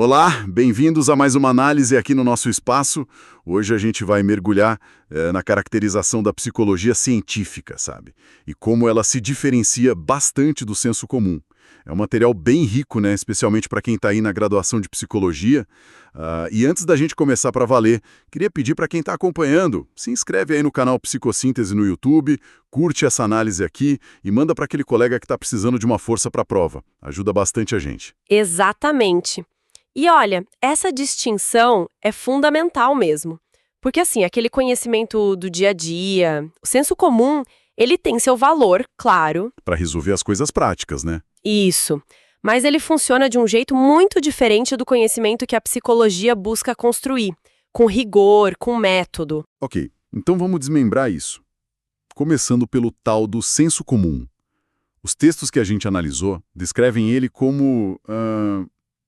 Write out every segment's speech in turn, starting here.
Olá, bem-vindos a mais uma análise aqui no nosso espaço. Hoje a gente vai mergulhar na caracterização da psicologia científica, sabe? E como ela se diferencia bastante do senso comum. É um material bem rico, né? Especialmente para quem está aí na graduação de psicologia. E antes da gente começar para valer, queria pedir para quem está acompanhando, se inscreve aí no canal Psicossíntese no YouTube, curte essa análise aqui e manda para aquele colega que está precisando de uma força para a prova. Ajuda bastante a gente. Exatamente. E olha, essa distinção é fundamental mesmo. Porque assim, aquele conhecimento do dia a dia, o senso comum, ele tem seu valor, claro. Para resolver as coisas práticas, né? Isso. Mas ele funciona de um jeito muito diferente do conhecimento que a psicologia busca construir, com rigor, com método. Ok, então vamos desmembrar isso. Começando pelo tal do senso comum. Os textos que a gente analisou descrevem ele como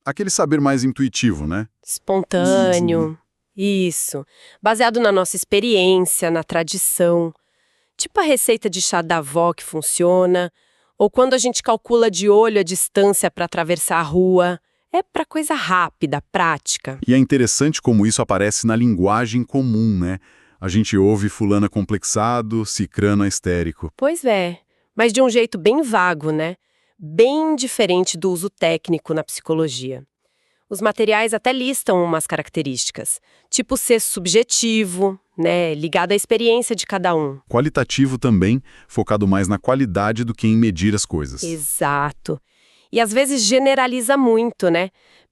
aquele saber mais intuitivo, né? Espontâneo. Isso. Baseado na nossa experiência, na tradição. Tipo a receita de chá da avó que funciona, ou quando a gente calcula de olho a distância para atravessar a rua. É para coisa rápida, prática. E é interessante como isso aparece na linguagem comum, né? A gente ouve fulana complexado, cicrana histérico. Pois é, mas de um jeito bem vago, né? Bem diferente do uso técnico na psicologia. Os materiais até listam umas características, tipo ser subjetivo, né, ligado à experiência de cada um. Qualitativo também, focado mais na qualidade do que em medir as coisas. Exato. E às vezes generaliza muito, né?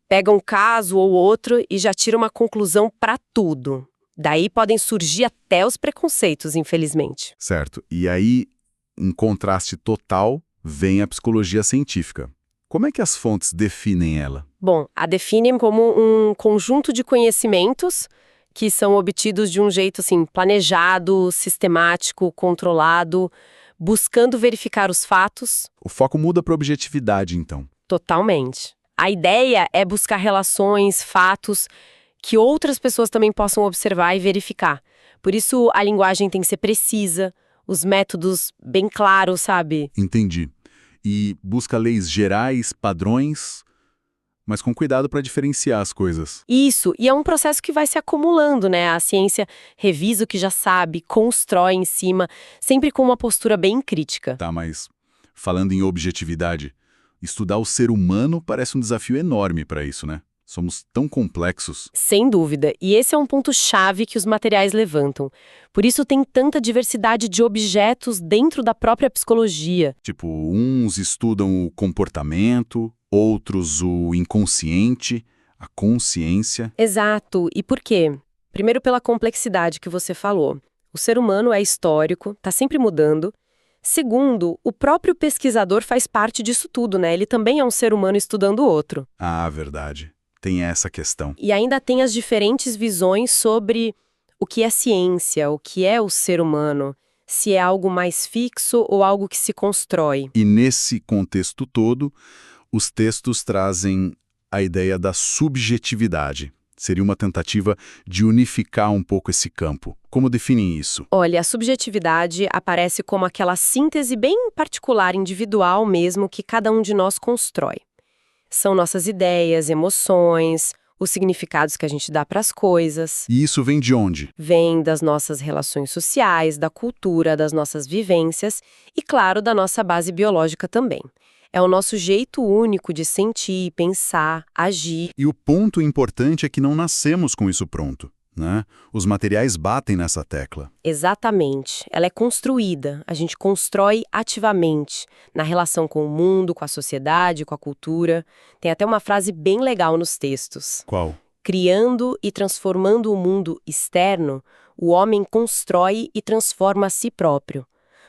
Pega um caso ou outro e já tira uma conclusão para tudo. Daí podem surgir até os preconceitos, infelizmente. Certo. E aí, em contraste total, vem a psicologia científica. Como é que as fontes definem ela? Bom, a definem como um conjunto de conhecimentos que são obtidos de um jeito assim, planejado, sistemático, controlado, buscando verificar os fatos. O foco muda para objetividade, então. Totalmente. A ideia é buscar relações, fatos que outras pessoas também possam observar e verificar. Por isso, a linguagem tem que ser precisa, os métodos bem claros, sabe? Entendi. E busca leis gerais, padrões, mas com cuidado para diferenciar as coisas. Isso, e é um processo que vai se acumulando, né? A ciência revisa o que já sabe, constrói em cima, sempre com uma postura bem crítica. Tá, mas falando em objetividade, estudar o ser humano parece um desafio enorme para isso, né? Somos tão complexos. Sem dúvida, e esse é um ponto-chave que os materiais levantam. Por isso tem tanta diversidade de objetos dentro da própria psicologia. Tipo, uns estudam o comportamento, outros o inconsciente, a consciência. Exato, e por quê? Primeiro pela complexidade que você falou. O ser humano é histórico, está sempre mudando. Segundo, o próprio pesquisador faz parte disso tudo, né? Ele também é um ser humano estudando o outro. Ah, verdade. Tem essa questão. E ainda tem as diferentes visões sobre o que é ciência, o que é o ser humano, se é algo mais fixo ou algo que se constrói. E nesse contexto todo, os textos trazem a ideia da subjetividade. Seria uma tentativa de unificar um pouco esse campo. Como definem isso? Olha, a subjetividade aparece como aquela síntese bem particular, individual mesmo, que cada um de nós constrói. São nossas ideias, emoções, os significados que a gente dá para as coisas. E isso vem de onde? Vem das nossas relações sociais, da cultura, das nossas vivências e, claro, da nossa base biológica também. É o nosso jeito único de sentir, pensar, agir. E o ponto importante é que não nascemos com isso pronto, né? Os materiais batem nessa tecla. Exatamente. Ela é construída. A gente constrói ativamente na relação com o mundo, com a sociedade, com a cultura. Tem até uma frase bem legal nos textos. Qual? Criando e transformando o mundo externo, o homem constrói e transforma a si próprio.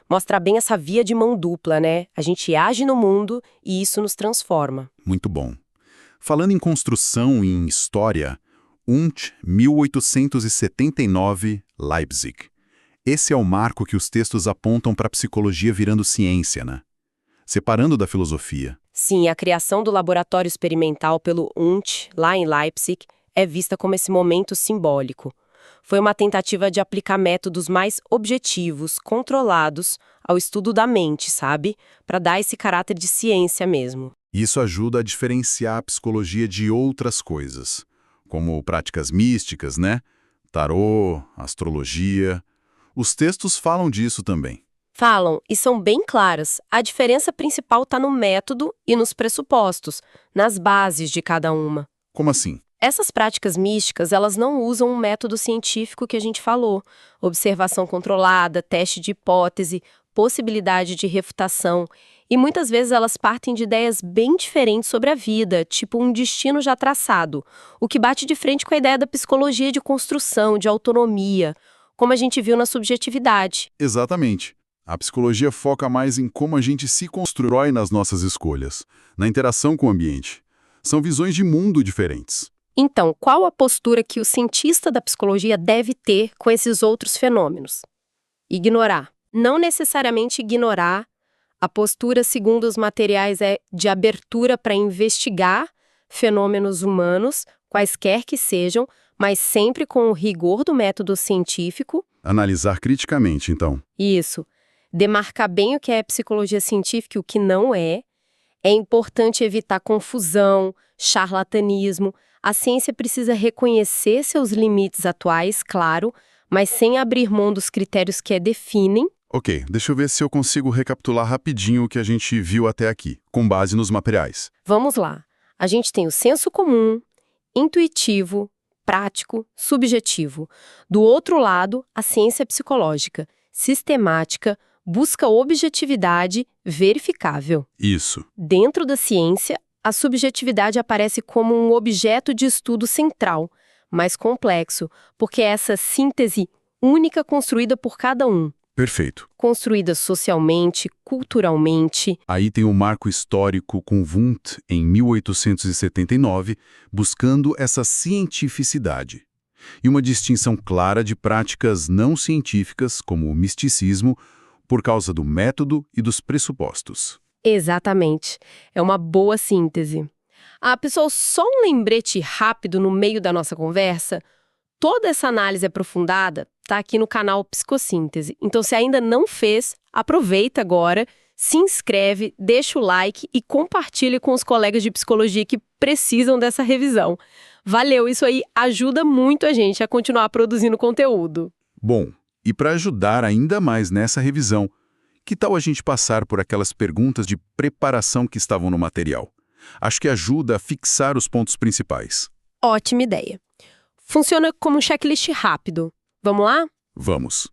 Mostra bem essa via de mão dupla, né? A gente age no mundo e isso nos transforma. Muito bom. Falando em construção e em história, Wundt, 1879, Leipzig. Esse é o marco que os textos apontam para a psicologia virando ciência, né? Separando da filosofia. Sim, a criação do laboratório experimental pelo Wundt, lá em Leipzig, é vista como esse momento simbólico. Foi uma tentativa de aplicar métodos mais objetivos, controlados, ao estudo da mente, sabe? Para dar esse caráter de ciência mesmo. Isso ajuda a diferenciar a psicologia de outras coisas, como práticas místicas, né? Tarô, astrologia. Os textos falam disso também. Falam e são bem claras. A diferença principal está no método e nos pressupostos, nas bases de cada uma. Como assim? Essas práticas místicas, elas não usam um método científico que a gente falou. Observação controlada, teste de hipótese, possibilidade de refutação. E muitas vezes elas partem de ideias bem diferentes sobre a vida, tipo um destino já traçado, o que bate de frente com a ideia da psicologia de construção, de autonomia, como a gente viu na subjetividade. Exatamente. A psicologia foca mais em como a gente se constrói nas nossas escolhas, na interação com o ambiente. São visões de mundo diferentes. Então, qual a postura que o cientista da psicologia deve ter com esses outros fenômenos? Ignorar. Não necessariamente ignorar. A postura, segundo os materiais, é de abertura para investigar fenômenos humanos, quaisquer que sejam, mas sempre com o rigor do método científico. Analisar criticamente, então. Isso. Demarcar bem o que é psicologia científica e o que não é. É importante evitar confusão, charlatanismo. A ciência precisa reconhecer seus limites atuais, claro, mas sem abrir mão dos critérios que a definem. Ok, deixa eu ver se eu consigo recapitular rapidinho o que a gente viu até aqui, com base nos materiais. Vamos lá. A gente tem o senso comum, intuitivo, prático, subjetivo. Do outro lado, a ciência psicológica, sistemática, busca objetividade verificável. Isso. Dentro da ciência, a subjetividade aparece como um objeto de estudo central, mais complexo, porque é essa síntese única construída por cada um. Perfeito. Construída socialmente, culturalmente. Aí tem o marco histórico com Wundt, em 1879, buscando essa cientificidade. E uma distinção clara de práticas não científicas, como o misticismo, por causa do método e dos pressupostos. Exatamente. É uma boa síntese. Ah, pessoal, só um lembrete rápido no meio da nossa conversa. Toda essa análise aprofundada está aqui no canal Psicossíntese. Então, se ainda não fez, aproveita agora, se inscreve, deixa o like e compartilhe com os colegas de psicologia que precisam dessa revisão. Valeu, isso aí ajuda muito a gente a continuar produzindo conteúdo. Bom, e para ajudar ainda mais nessa revisão, que tal a gente passar por aquelas perguntas de preparação que estavam no material? Acho que ajuda a fixar os pontos principais. Ótima ideia. Funciona como um checklist rápido. Vamos lá? Vamos.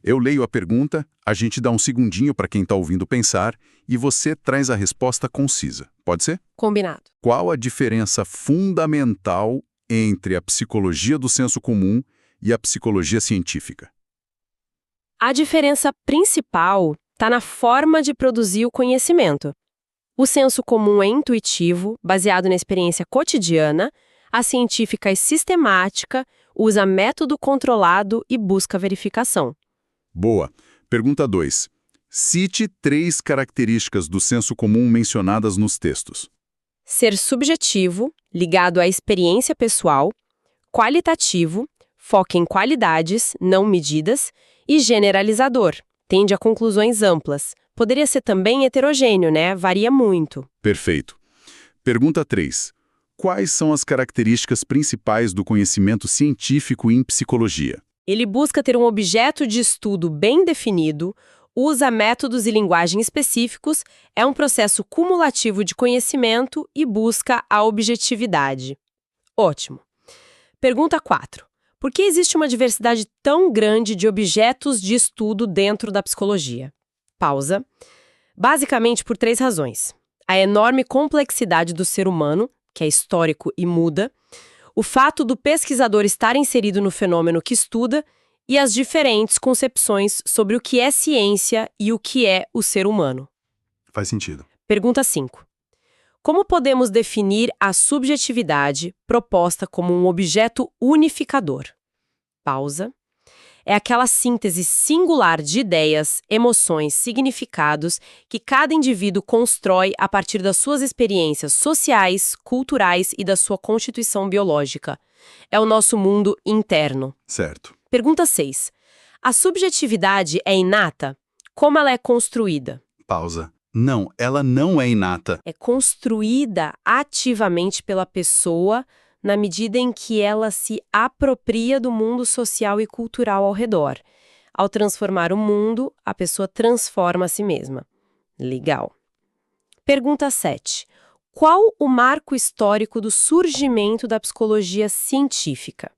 Eu leio a pergunta, a gente dá um segundinho para quem está ouvindo pensar e você traz a resposta concisa. Pode ser? Combinado. Qual a diferença fundamental entre a psicologia do senso comum e a psicologia científica? A diferença principal está na forma de produzir o conhecimento. O senso comum é intuitivo, baseado na experiência cotidiana. A científica é sistemática, usa método controlado e busca verificação. Boa. Pergunta 2. Cite 3 características do senso comum mencionadas nos textos. Ser subjetivo, ligado à experiência pessoal, qualitativo, foca em qualidades, não medidas, e generalizador, tende a conclusões amplas. Poderia ser também heterogêneo, né? Varia muito. Perfeito. Pergunta 3. Quais são as características principais do conhecimento científico em psicologia? Ele busca ter um objeto de estudo bem definido, usa métodos e linguagem específicos, é um processo cumulativo de conhecimento e busca a objetividade. Ótimo. Pergunta 4. Por que existe uma diversidade tão grande de objetos de estudo dentro da psicologia? Pausa. Basicamente por 3 razões. A enorme complexidade do ser humano, que é histórico e muda, o fato do pesquisador estar inserido no fenômeno que estuda e as diferentes concepções sobre o que é ciência e o que é o ser humano. Faz sentido. Pergunta 5. Como podemos definir a subjetividade proposta como um objeto unificador? Pausa. É aquela síntese singular de ideias, emoções, significados que cada indivíduo constrói a partir das suas experiências sociais, culturais e da sua constituição biológica. É o nosso mundo interno. Certo. Pergunta 6. A subjetividade é inata? Como ela é construída? Pausa. Não, ela não é inata. É construída ativamente pela pessoa na medida em que ela se apropria do mundo social e cultural ao redor. Ao transformar o mundo, a pessoa transforma a si mesma. Legal. Pergunta 7. Qual o marco histórico do surgimento da psicologia científica?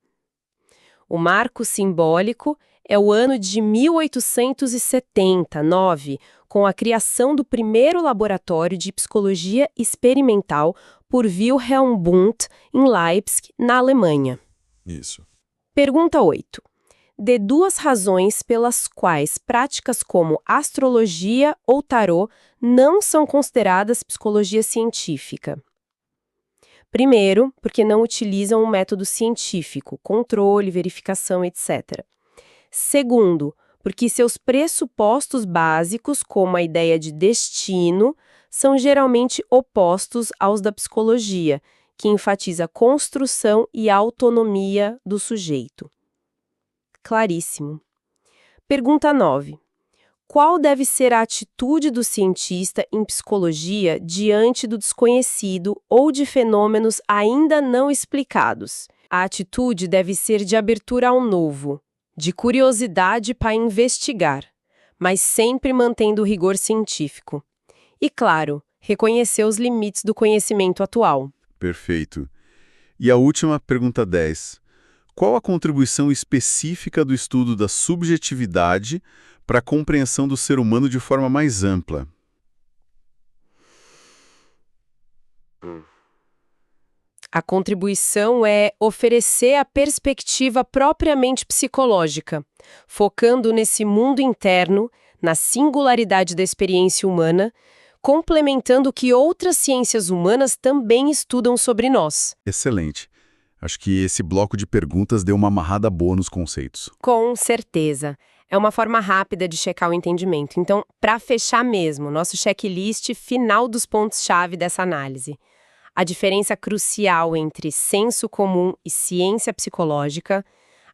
O marco simbólico é o ano de 1879, com a criação do primeiro laboratório de psicologia experimental por Wilhelm Wundt, em Leipzig, na Alemanha. Isso. Pergunta 8. Dê 2 razões pelas quais práticas como astrologia ou tarô não são consideradas psicologia científica. Primeiro, porque não utilizam um método científico, controle, verificação, etc. Segundo, porque seus pressupostos básicos, como a ideia de destino, são geralmente opostos aos da psicologia, que enfatiza a construção e a autonomia do sujeito. Claríssimo. Pergunta 9. Qual deve ser a atitude do cientista em psicologia diante do desconhecido ou de fenômenos ainda não explicados? A atitude deve ser de abertura ao novo, de curiosidade para investigar, mas sempre mantendo o rigor científico. E, claro, reconhecer os limites do conhecimento atual. Perfeito. E a última, pergunta 10. Qual a contribuição específica do estudo da subjetividade para a compreensão do ser humano de forma mais ampla? A contribuição é oferecer a perspectiva propriamente psicológica, focando nesse mundo interno, na singularidade da experiência humana, complementando o que outras ciências humanas também estudam sobre nós. Excelente. Acho que esse bloco de perguntas deu uma amarrada boa nos conceitos. Com certeza. É uma forma rápida de checar o entendimento. Então, para fechar mesmo, nosso checklist final dos pontos-chave dessa análise. A diferença crucial entre senso comum e ciência psicológica,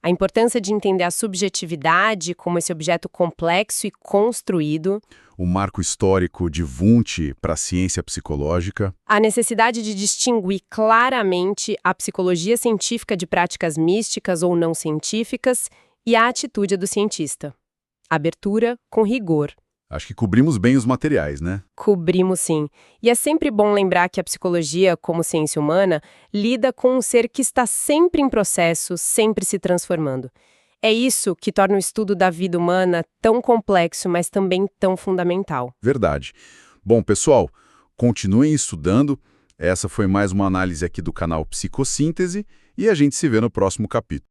a importância de entender a subjetividade como esse objeto complexo e construído, O marco histórico de Wundt para a ciência psicológica, a necessidade de distinguir claramente a psicologia científica de práticas místicas ou não científicas e a atitude do cientista. Abertura com rigor. acho que cobrimos bem os materiais, né? Cobrimos sim. E é sempre bom lembrar que a psicologia, como ciência humana, lida com um ser que está sempre em processo, sempre se transformando. É isso que torna o estudo da vida humana tão complexo, mas também tão fundamental. Verdade. Bom, pessoal, continuem estudando. Essa foi mais uma análise aqui do canal Psicossíntese e a gente se vê no próximo capítulo.